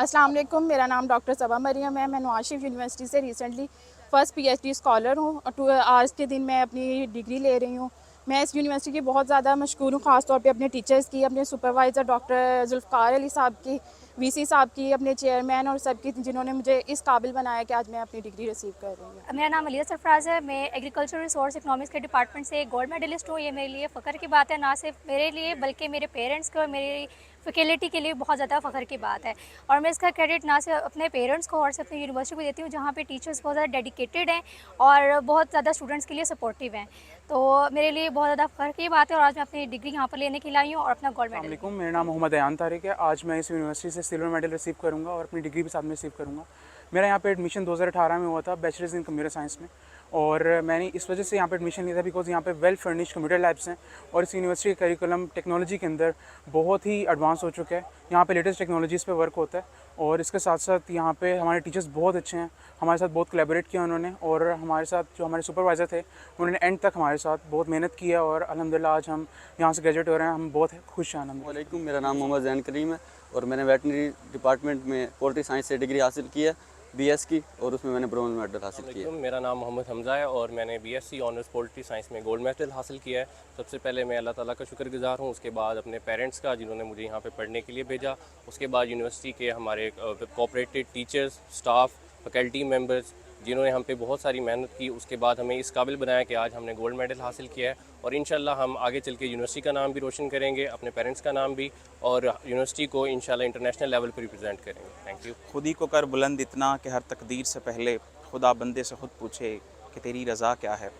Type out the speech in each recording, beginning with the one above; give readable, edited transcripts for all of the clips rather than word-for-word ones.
अस्सलाम वालेकुम, मेरा नाम डॉक्टर सबा मरियम है। मैं नवाशिफ यूनिवर्सिटी से रिसेंटली फ़र्स्ट PhD स्कॉलर हूँ और आज के दिन मैं अपनी डिग्री ले रही हूँ। मैं इस यूनिवर्सिटी की बहुत ज़्यादा मशकूर हूँ, ख़ास तौर पे अपने टीचर्स की, अपने सुपरवाइज़र डॉक्टर जुल्फ़कार अली साहब की, VC साहब की, अपने चेयरमैन और सब की, जिन्होंने मुझे इस काबिल बनाया कि आज मैं अपनी डिग्री रिसीव कर रही हूँ। मेरा नाम अलिया सरफराज है। मैं एग्रीकल्चर रिसोर्स इकोनॉमिक्स के डिपार्टमेंट से गोल्ड मेडलिस्ट हूँ। ये मेरे लिए फ़ख्र की बात है, ना सिर्फ मेरे लिए बल्कि मेरे पेरेंट्स को और मेरी फैकल्टी के लिए बहुत ज़्यादा फ़ख्र की बात है। और मैं इसका क्रेडिट ना सिर्फ अपने पेरेंट्स को और सिर्फ अपनी यूनिवर्सिटी को देती हूँ, जहाँ पे टीचर्स बहुत ज़्यादा डेडिकेटेड हैं और बहुत ज़्यादा स्टूडेंट्स के लिए सपोर्टिव हैं। तो मेरे लिए बहुत ज़्यादा फ़ख्र की बात है और आज मैं अपनी डिग्री यहाँ पर लेने के लिए आई हूँ और अपना गोल्ड मेडल। अस्सलाम वालेकुम, मेरा नाम मोहम्मद अयान तारिक है। आज मैं इस यूनिवर्सिटी से सिल्वर मेडल रिसीव करूँगा और अपनी डिग्री भी साथ में रिसीव करूँगा। मेरा यहाँ पे एडमिशन 2018 में हुआ था, बैचलर्स इन कंप्यूटर साइंस में, और मैंने इस वजह से यहाँ पे एडमिशन लिया था बिकॉज यहाँ पे वेल फर्निश्ड कंप्यूटर लैब्स हैं और इस यूनिवर्सिटी का करिकुलम टेक्नोलॉजी के अंदर बहुत ही एडवांस हो चुका है। यहाँ पे लेटेस्ट टेक्नोलॉजीज़ पे वर्क होता है और इसके साथ साथ यहाँ पे हमारे टीचर्स बहुत अच्छे हैं, हमारे साथ बहुत कोलैबोरेट किया उन्होंने, और हमारे साथ जो हमारे सुपरवाइज़र थे उन्होंने एंड तक हमारे साथ बहुत मेहनत की है और अल्हम्दुलिल्लाह आज हम यहाँ से ग्रेजुएट हो रहे हैं। हम बहुत खुश हैं। वालेकुम, मेरा नाम मोहम्मद ज़ैन करीम है और मैंने वेटनरी डिपार्टमेंट में पोल्ट्री साइंस से डिग्री हासिल की है, BS की, और उसमें मैंने ब्रोंज मेडल हासिल किया है। मेरा नाम मोहम्मद हमज़ा है और मैंने BSc ऑनर्स पोल्ट्री साइंस में गोल्ड मेडल हासिल किया है। सबसे पहले मैं अल्लाह ताला का शुक्रगुज़ार हूँ, उसके बाद अपने पेरेंट्स का जिन्होंने मुझे यहाँ पे पढ़ने के लिए भेजा, उसके बाद यूनिवर्सिटी के हमारे cooperated teachers, staff, faculty members जिन्होंने हम पे बहुत सारी मेहनत की, उसके बाद हमें इस काबिल बनाया कि आज हमने गोल्ड मेडल हासिल किया है और इंशाल्लाह हम आगे चल के यूनिवर्सिटी का नाम भी रोशन करेंगे, अपने पेरेंट्स का नाम भी, और यूनिवर्सिटी को इंशाल्लाह इंटरनेशनल लेवल पर रिप्रेजेंट करेंगे। Thank you. खुद ही को कर बुलंद इतना कि हर तकदीर से पहले खुदा बंदे से ख़ुद पूछे कि तेरी रज़ा क्या है।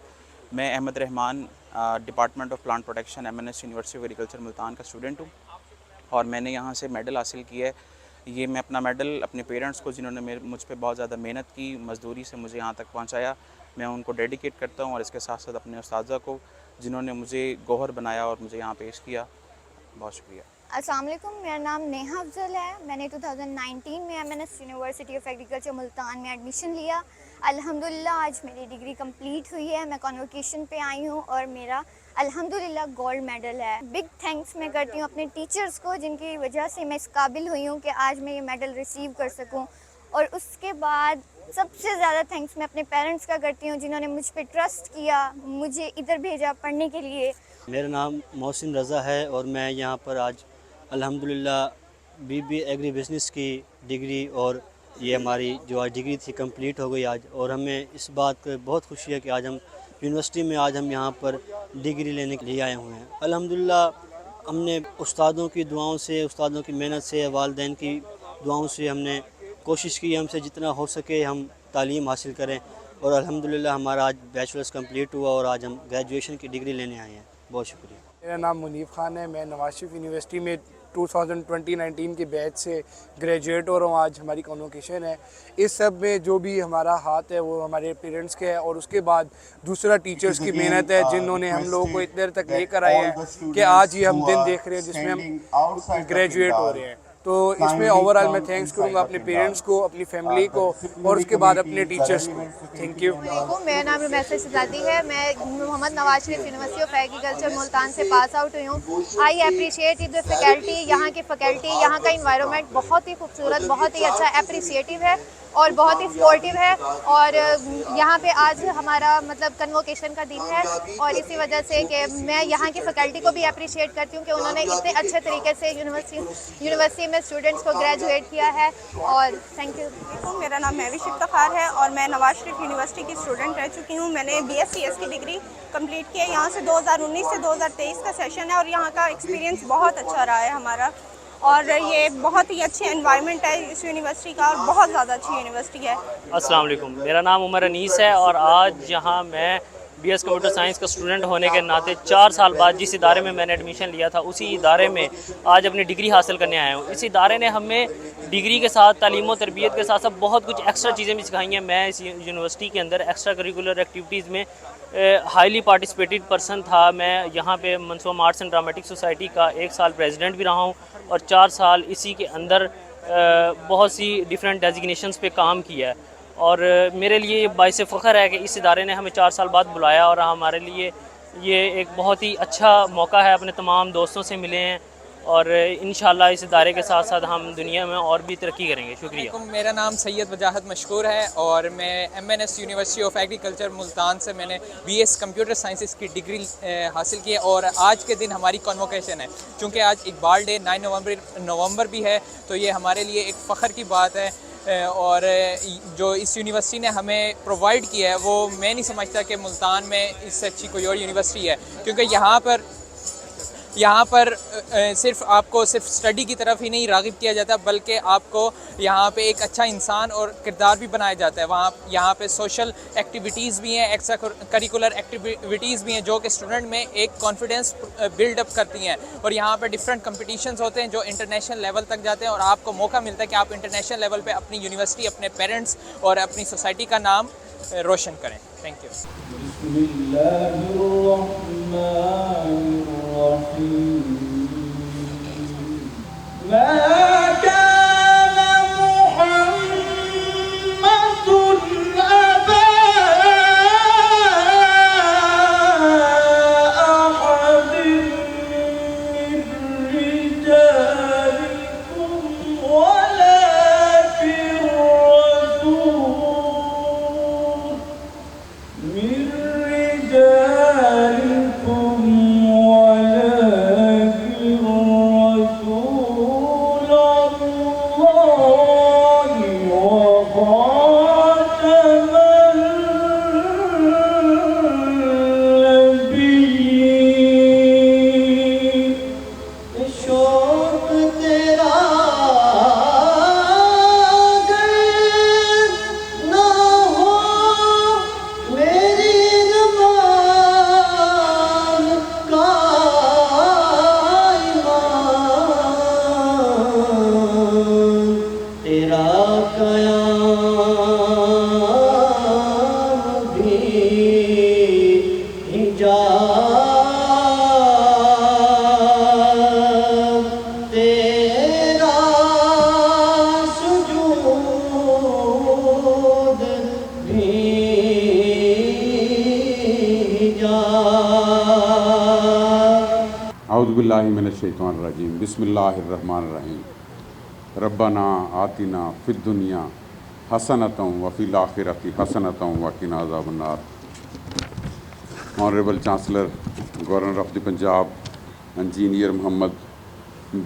मैं Ahmed Rehman, department of plant protection, MNS university of agriculture Multan का स्टूडेंट हूँ और मैंने यहाँ से मेडल हासिल किया है। ये मैं अपना मेडल अपने पेरेंट्स को, जिन्होंने मुझ पे बहुत ज़्यादा मेहनत की, मज़दूरी से मुझे यहाँ तक पहुँचाया, मैं उनको डेडिकेट करता हूँ, और इसके साथ साथ अपने उस्ताज़ा को जिन्होंने मुझे गौहर बनाया और मुझे यहाँ पेश किया। बहुत शुक्रिया। अस्सलाम वालेकुम, मेरा नाम नेहा अफजल है। मैंने 2019 में MNS university of agriculture Multan में एडमिशन लिया। अल्हम्दुलिल्लाह आज मेरी डिग्री कंप्लीट हुई है। मैं कॉन्वोकेशन पे आई हूँ और मेरा अल्हम्दुलिल्लाह गोल्ड मेडल है। बिग थैंक्स मैं करती हूँ अपने टीचर्स को, जिनकी वजह से मैं इस काबिल हुई हूँ कि आज मैं ये मेडल रिसीव कर सकूँ, और उसके बाद सबसे ज़्यादा थैंक्स मैं अपने पेरेंट्स का करती हूँ, जिन्होंने मुझ पर ट्रस्ट किया, मुझे इधर भेजा पढ़ने के लिए। मेरा नाम मोहसिन रज़ा है और मैं यहाँ पर आज अल्हम्दुलिल्लाह BBA एग्री बिज़नेस की डिग्री, और ये हमारी जो आज डिग्री थी कंप्लीट हो गई आज, और हमें इस बात की बहुत खुशी है कि आज हम यूनिवर्सिटी में आज हम यहाँ पर डिग्री लेने के लिए आए हुए हैं। अल्हम्दुलिल्लाह हमने उस्तादों की दुआओं से, उस्तादों की मेहनत से, वालिदैन की दुआओं से हमने कोशिश की हमसे जितना हो सके हम तालीम हासिल करें, और अल्हम्दुलिल्लाह हमारा आज बैचलर्स कंप्लीट हुआ और आज हम ग्रेजुएशन की डिग्री लेने आए हैं। बहुत शुक्रिया। मेरा नाम मुनीफ खान है। मैं नवाज शरीफ यूनिवर्सिटी में 2019 के बैच से ग्रेजुएट हो रहा हूँ। आज हमारी कॉन्वोकेशन है। इस सब में जो भी हमारा हाथ है वो हमारे पेरेंट्स के है, और उसके बाद दूसरा टीचर्स की मेहनत है, जिन्होंने हम लोगों को इतने तक लेकर आए हैं कि आज ये हम दिन देख रहे हैं जिसमें हम ग्रेजुएट हो रहे हैं। तो इसमें ओवरऑल मैं थैंक्स करूँगा अपने पेरेंट्स को, अपनी फैमिली को, और उसके बाद अपने टीचर्स को। Thank you. मेरा नाम रुमैसा शहजादी है। मैं Mohammad Nawaz Sharif university of agriculture Multan से पास आउट हुई हूँ। आई अप्रिशिएट द फैकल्टी, यहाँ की फैकल्टी, यहाँ का इन्वायरमेंट बहुत ही खूबसूरत, बहुत ही अच्छा, अप्रिशिएटिव है और बहुत ही सपोर्टिव है। और यहाँ पे आज हमारा मतलब कन्वोकेशन का दिन है, और इसी वजह से कि मैं यहाँ की फैकल्टी को भी अप्रिशिएट करती हूँ कि उन्होंने इतने अच्छे तरीके से यूनिवर्सिटी में स्टूडेंट्स को ग्रेजुएट किया है। और थैंक यू। मेरा नाम महविश इफ्तिखार है और मैं नवाज शरीफ यूनिवर्सिटी की स्टूडेंट रह चुकी हूँ। मैंने BSc की डिग्री कंप्लीट की है। यहाँ से 2019 से 2023 का सेशन है और यहाँ का एक्सपीरियंस बहुत अच्छा रहा है हमारा, और ये बहुत ही अच्छी एनवायरनमेंट है इस यूनिवर्सिटी का, और बहुत ज़्यादा अच्छी यूनिवर्सिटी है। अस्सलाम वालेकुम, मेरा नाम उमर अनीस है और आज यहाँ मैं BS कंप्यूटर साइंस का स्टूडेंट होने के नाते 4 साल बाद जिस इदारे में मैंने एडमिशन लिया था उसी इदारे में आज अपनी डिग्री हासिल करने आया हूँ। इस इदारे ने हमें डिग्री के साथ तालीम और तरबियत के साथ साथ बहुत कुछ एक्स्ट्रा चीज़ें भी सिखाई हैं। मैं इस यूनिवर्सिटी के अंदर एक्स्ट्रा करिकुलर एक्टिविटीज़ में हाईली पार्टिसिपेटेड पर्सन था। मैं यहाँ पे मंसूमा आर्ट्स एंड ड्रामेटिक सोसाइटी का 1 साल प्रेसिडेंट भी रहा हूँ और 4 साल इसी के अंदर बहुत सी डिफरेंट डेजिग्नेशंस पे काम किया है। और मेरे लिए ये बाइस फ़ख्र है कि इस इदारे ने हमें 4 साल बाद बुलाया और हमारे लिए ये एक बहुत ही अच्छा मौका है। अपने तमाम दोस्तों से मिले हैं और इंशाल्लाह इस इदारे के साथ साथ हम दुनिया में और भी तरक्की करेंगे। शुक्रिया। मेरा नाम सैयद वजाहत मशकूर है और मैं MNS university of agriculture Multan से मैंने BS कंप्यूटर साइंसेस की डिग्री हासिल की है और आज के दिन हमारी कॉन्वोकेशन है। चूँकि आज इकबाल डे 9 नवंबर भी है तो ये हमारे लिए एक फ़ख्र की बात है। और जो इस यूनिवर्सिटी ने हमें प्रोवाइड किया है वो मैं नहीं समझता कि मुल्तान में इससे अच्छी कोई और यूनिवर्सिटी है, क्योंकि यहाँ पर सिर्फ आपको सिर्फ स्टडी की तरफ ही नहीं राग़िब किया जाता बल्कि आपको यहाँ पे एक अच्छा इंसान और किरदार भी बनाया जाता है। यहाँ पे सोशल एक्टिविटीज़ भी हैं, एक्स्ट्रा करिकुलर एक्टिविटीज़ भी हैं जो कि स्टूडेंट में एक कॉन्फिडेंस बिल्डअप करती हैं। और यहाँ पे डिफरेंट कंपटीशंस होते हैं जो इंटरनेशनल लेवल तक जाते हैं और आपको मौका मिलता है कि आप इंटरनेशनल लेवल पे अपनी यूनिवर्सिटी, अपने पेरेंट्स और अपनी सोसाइटी का नाम रोशन करें। Thank you. औज़ुबिल्लाहिमिनश्शैतानिर्रजीम बिस्मिल्लाहिर्रहमानिर्रहीम रब्बना आतिना फ़िद्दुनिया हसनतम व फ़िल आखिरति हसनतम व क़िना अज़ाबन्नार। Honourable chancellor governor of the Punjab engineer Mohammad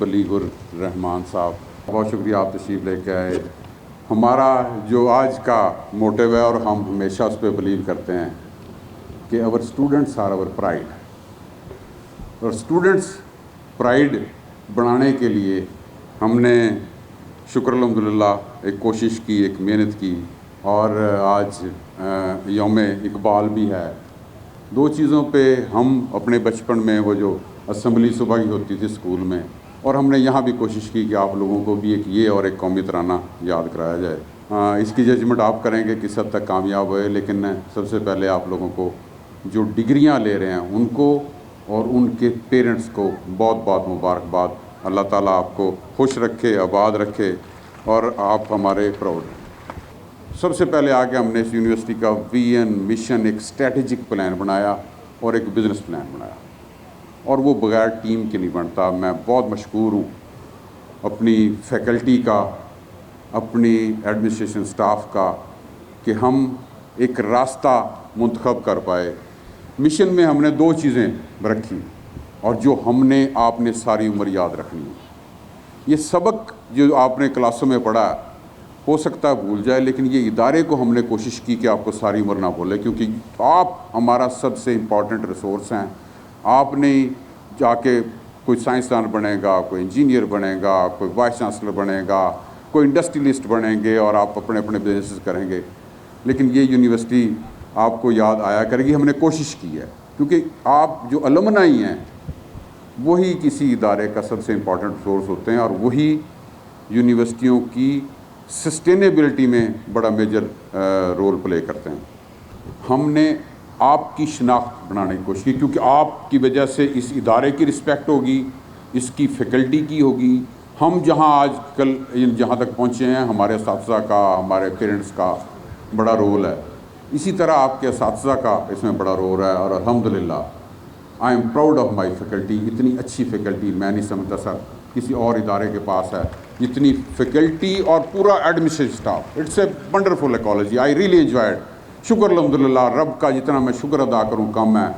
Baligh-ur Rahman sahab, बहुत शुक्रिया आप तशरीफ़ लेके आए। हमारा जो आज का मोटिव है और हम हमेशा उस पर बिलीव करते हैं कि our students are our pride, और स्टूडेंट्स प्राइड बनाने के लिए हमने शुक्र अल्हम्दुलिल्लाह एक कोशिश की, एक मेहनत की, और आज यौम इकबाल भी है। 2 चीज़ों पे हम अपने बचपन में वो जो असम्बली सुबह की होती थी स्कूल में, और हमने यहाँ भी कोशिश की कि आप लोगों को भी एक ये और एक कौमी तराना याद कराया जाए। इसकी जजमेंट आप करेंगे किस हद तक कामयाब हुए, लेकिन सबसे पहले आप लोगों को जो डिग्रियाँ ले रहे हैं उनको और उनके पेरेंट्स को बहुत बहुत मुबारकबाद। अल्लाह ताला आपको खुश रखे, आबाद रखे और आप हमारे प्राउड हैं। सबसे पहले आके हमने इस यूनिवर्सिटी का विजन, मिशन, एक स्ट्रेटजिक प्लान बनाया और एक बिज़नेस प्लान बनाया, और वो बग़ैर टीम के नहीं बनता। मैं बहुत मशकूर हूँ अपनी फैकल्टी का, अपनी एडमिनिस्ट्रेशन स्टाफ का, कि हम एक रास्ता मुंतखब कर पाए। मिशन में हमने 2 चीज़ें रखी और जो हमने आपने सारी उम्र याद रखनी है। ये सबक जो आपने क्लासों में पढ़ा हो सकता है भूल जाए, लेकिन ये इदारे को हमने कोशिश की कि आपको सारी उम्र ना भूले, क्योंकि आप हमारा सबसे इम्पॉर्टेंट रिसोर्स हैं। आपने जाके कोई साइंसदान बनेगा, कोई इंजीनियर बनेगा, कोई वाइस चांसलर बनेगा, कोई इंडस्ट्रियलिस्ट बनेंगे और आप अपने अपने बिजनेस करेंगे, लेकिन ये यूनिवर्सिटी आपको याद आया करेगी। हमने कोशिश की है, क्योंकि आप जो अलुमनाई हैं वही किसी इदारे का सबसे इम्पॉर्टेंट रिसोर्स होते हैं, और वही यूनिवर्सिटियों की सस्टेनेबिलिटी में बड़ा मेजर रोल प्ले करते हैं। हमने आपकी शनाख्त बनाने की कोशिश की, क्योंकि आपकी वजह से इस इदारे की रिस्पेक्ट होगी, इसकी फैकल्टी की होगी। हम जहां आज कल जहां तक पहुंचे हैं, हमारे असातिज़ा का, हमारे पेरेंट्स का बड़ा रोल है, इसी तरह आपके असातिज़ा का इसमें बड़ा रोल है। और अल्हम्दुलिल्लाह I am proud of my faculty. इतनी अच्छी फैकल्टी मैं नहीं समझता सर किसी और इदारे के पास है, जितनी फैकल्टी और पूरा administrative staff. It's a wonderful college, I really enjoyed. शुक्र अल्हम्दुलिल्लाह, रब का जितना मैं शुक्र अदा करूँ कम है।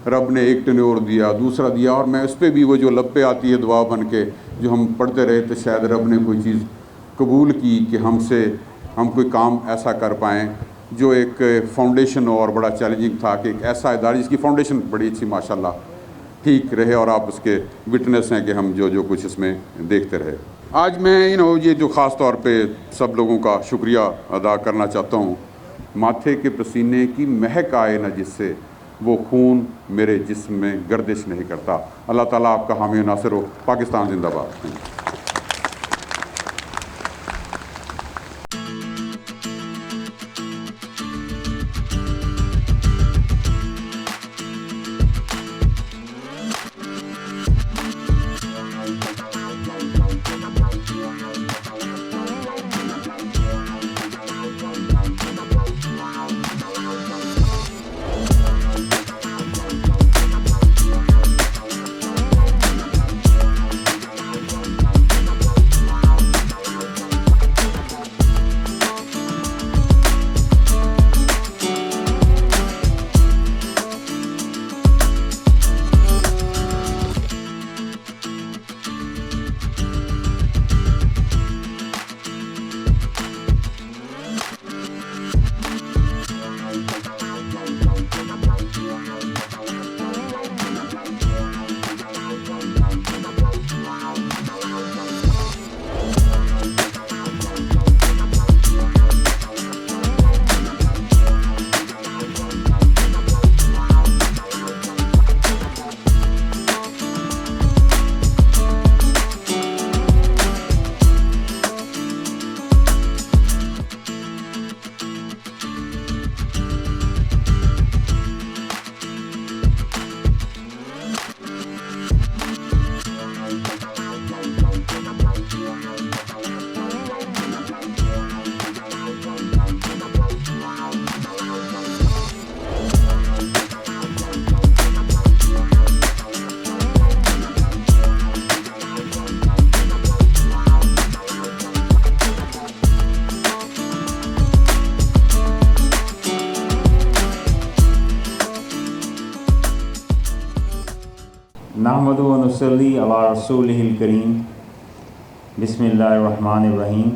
रब ने एक टेन्योर दिया, दूसरा दिया, और मैं उस पर भी वो जो लपे आती है दुआ बन के जो हम पढ़ते रहे, तो शायद रब ने कोई चीज़ कबूल की कि हम कोई काम ऐसा कर पाएँ जो एक फाउंडेशन और बड़ा चैलेंजिंग था, कि एक ऐसा इदारा जिसकी फाउंडेशन बड़ी अच्छी माशाल्लाह ठीक रहे, और आप उसके विटनेस हैं कि हम जो कुछ इसमें देखते रहे। आज मैं ये जो ख़ास तौर पे सब लोगों का शुक्रिया अदा करना चाहता हूँ। माथे के पसीने की महक आए न जिससे, वो खून मेरे जिस्म में गर्दिश नहीं करता। अल्लाह ताला आपका हामी नासिर हो। पाकिस्तान जिंदाबाद। नहमदु व नुसल्ली अला रसूलिहिल करीम। बिस्मिल्लाहिर्रहमानिर्रहीम।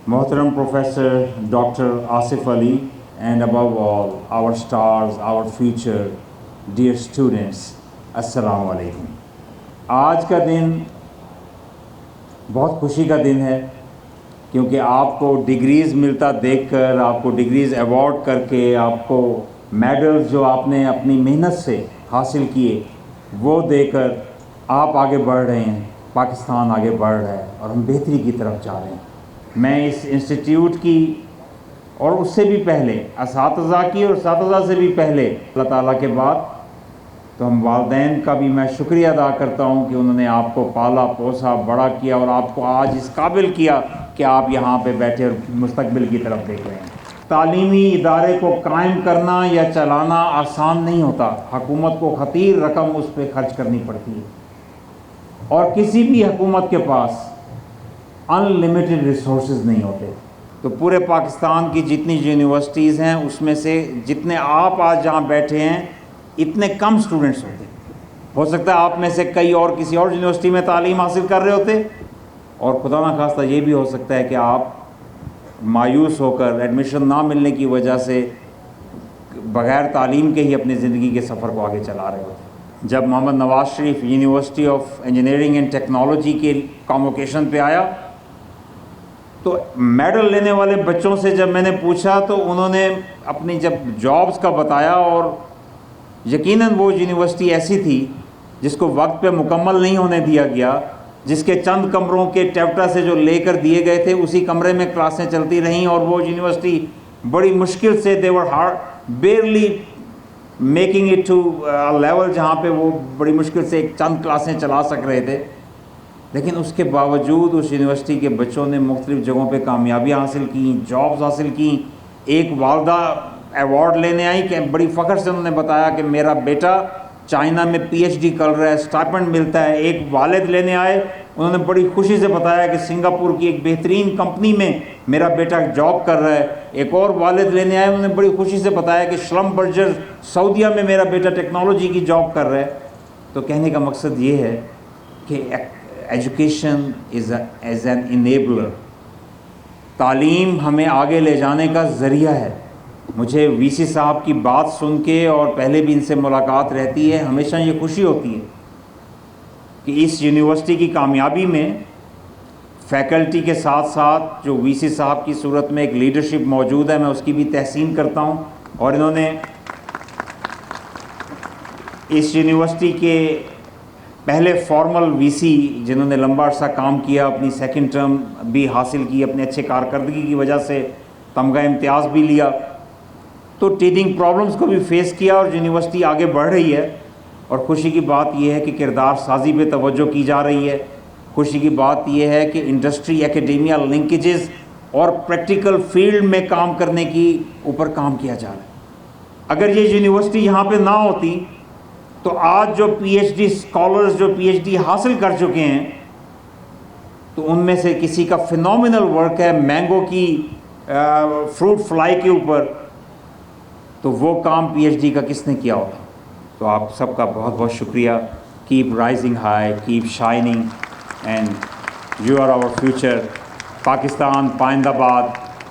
मोहतरम professor doctor Asif Ali and above all our stars, our future, dear students, अस्सलामु अलैकुम। आज का दिन बहुत खुशी का दिन है, क्योंकि आपको डिग्रीज़ मिलता देखकर, आपको डिग्रीज़ अवार्ड करके, आपको मेडल्स जो आपने अपनी मेहनत से हासिल किए, وہ دے کر آپ آگے بڑھ رہے ہیں, پاکستان آگے بڑھ رہا ہے اور ہم بہتری کی طرف جا رہے ہیں. میں اس انسٹیٹیوٹ کی اور اس سے بھی پہلے اساتذہ کی اور اساتذہ سے بھی پہلے اللہ تعالیٰ کے بعد تو ہم والدین کا بھی میں شکریہ ادا کرتا ہوں کہ انہوں نے آپ کو پالا پوسا بڑا کیا اور آپ کو آج اس قابل کیا کہ آپ یہاں پہ بیٹھے اور مستقبل کی طرف دیکھ رہے ہیں. تعلیمی ادارے کو قائم کرنا یا چلانا آسان نہیں ہوتا. حکومت کو خطیر رقم اس پہ خرچ کرنی پڑتی ہے اور کسی بھی حکومت کے پاس ان لمیٹڈ ریسورسز نہیں ہوتے. تو پورے پاکستان کی جتنی یونیورسٹیز ہیں اس میں سے جتنے آپ آج جہاں بیٹھے ہیں اتنے کم سٹوڈنٹس ہوتے. ہو سکتا ہے آپ میں سے کئی اور کسی اور یونیورسٹی میں تعلیم حاصل کر رہے ہوتے اور خدا نخواستہ یہ بھی ہو سکتا ہے کہ آپ مایوس ہو کر ایڈمیشن نہ ملنے کی وجہ سے بغیر تعلیم کے ہی اپنی زندگی کے سفر کو آگے چلا رہے ہوتے. جب Muhammad Nawaz Sharif university of engineering and technology کے کانووکیشن پہ آیا تو میڈل لینے والے بچوں سے جب میں نے پوچھا تو انہوں نے اپنی جب جابز کا بتایا اور یقیناً وہ یونیورسٹی ایسی تھی جس کو وقت پہ مکمل نہیں ہونے دیا گیا, جس کے چند کمروں کے ٹیپٹا سے جو لے کر دیے گئے تھے اسی کمرے میں کلاسیں چلتی رہیں اور وہ یونیورسٹی بڑی مشکل سے they were barely making it to a level جہاں پہ وہ بڑی مشکل سے ایک چند کلاسیں چلا سک رہے تھے. لیکن اس کے باوجود اس یونیورسٹی کے بچوں نے مختلف جگہوں پہ کامیابیاں حاصل کیں, جابز حاصل کیں. ایک والدہ ایوارڈ لینے آئی کہ بڑی فخر سے انہوں نے بتایا کہ میرا بیٹا چائنا میں پی ایچ ڈی کر رہا ہے, اسٹائپنڈ ملتا ہے. ایک والد لینے آئے, انہوں نے بڑی خوشی سے بتایا کہ سنگاپور کی ایک بہترین کمپنی میں میرا بیٹا جاب کر رہا ہے. ایک اور والد لینے آئے, انہوں نے بڑی خوشی سے بتایا کہ شلم برجر سعودیہ میں میرا بیٹا ٹیکنالوجی کی جاب کر رہا ہے. تو کہنے کا مقصد یہ ہے کہ ایجوکیشن از این انیبلر. تعلیم ہمیں آگے لے جانے کا ذریعہ ہے. مجھے وی سی صاحب کی بات سن کے اور پہلے بھی ان سے ملاقات رہتی ہے, ہمیشہ یہ خوشی ہوتی ہے کہ اس یونیورسٹی کی کامیابی میں فیکلٹی کے ساتھ ساتھ جو وی سی صاحب کی صورت میں ایک لیڈرشپ موجود ہے, میں اس کی بھی تحسین کرتا ہوں. اور انہوں نے اس یونیورسٹی کے پہلے فارمل وی سی جنہوں نے لمبا عرصہ کام کیا, اپنی سیکنڈ ٹرم بھی حاصل کی, اپنے اچھے کارکردگی کی وجہ سے تمغہ امتیاز بھی لیا, تو ٹیچنگ پرابلمز کو بھی فیس کیا اور یونیورسٹی آگے بڑھ رہی ہے. اور خوشی کی بات یہ ہے کہ کردار سازی پہ توجہ کی جا رہی ہے. خوشی کی بات یہ ہے کہ انڈسٹری ایکیڈیمیا لنکیجز اور پریکٹیکل فیلڈ میں کام کرنے کی اوپر کام کیا جا رہا ہے. اگر یہ یونیورسٹی یہاں پہ نہ ہوتی تو آج جو پی ایچ ڈی اسکالرز جو پی ایچ ڈی حاصل کر چکے ہیں تو ان میں سے کسی کا فینومینل ورک ہے مینگو کی فروٹ فلائی کے اوپر, تو وہ کام پی ایچ ڈی کا کس نے کیا ہوتا. تو آپ سب کا بہت بہت شکریہ. Keep rising high, keep shining, and you are our future. Pakistan پائندہ باد.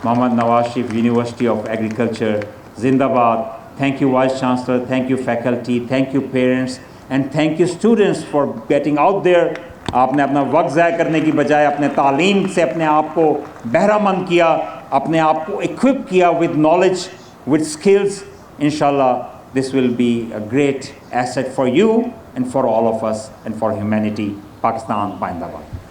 Muhammad Nawaz Sharif university of agriculture زندہ باد. Thank you vice chancellor, thank you faculty, thank you parents, and thank you students for getting out there. آپ نے اپنا وقت ضائع کرنے کی بجائے اپنے تعلیم سے اپنے آپ کو بہرہ مند کیا, اپنے آپ کو اکوپ کیا ود نالج, ود اسکلز. انشاءاللہ this will be a great asset for you and for all of us and for humanity. Pakistan, Payindabad.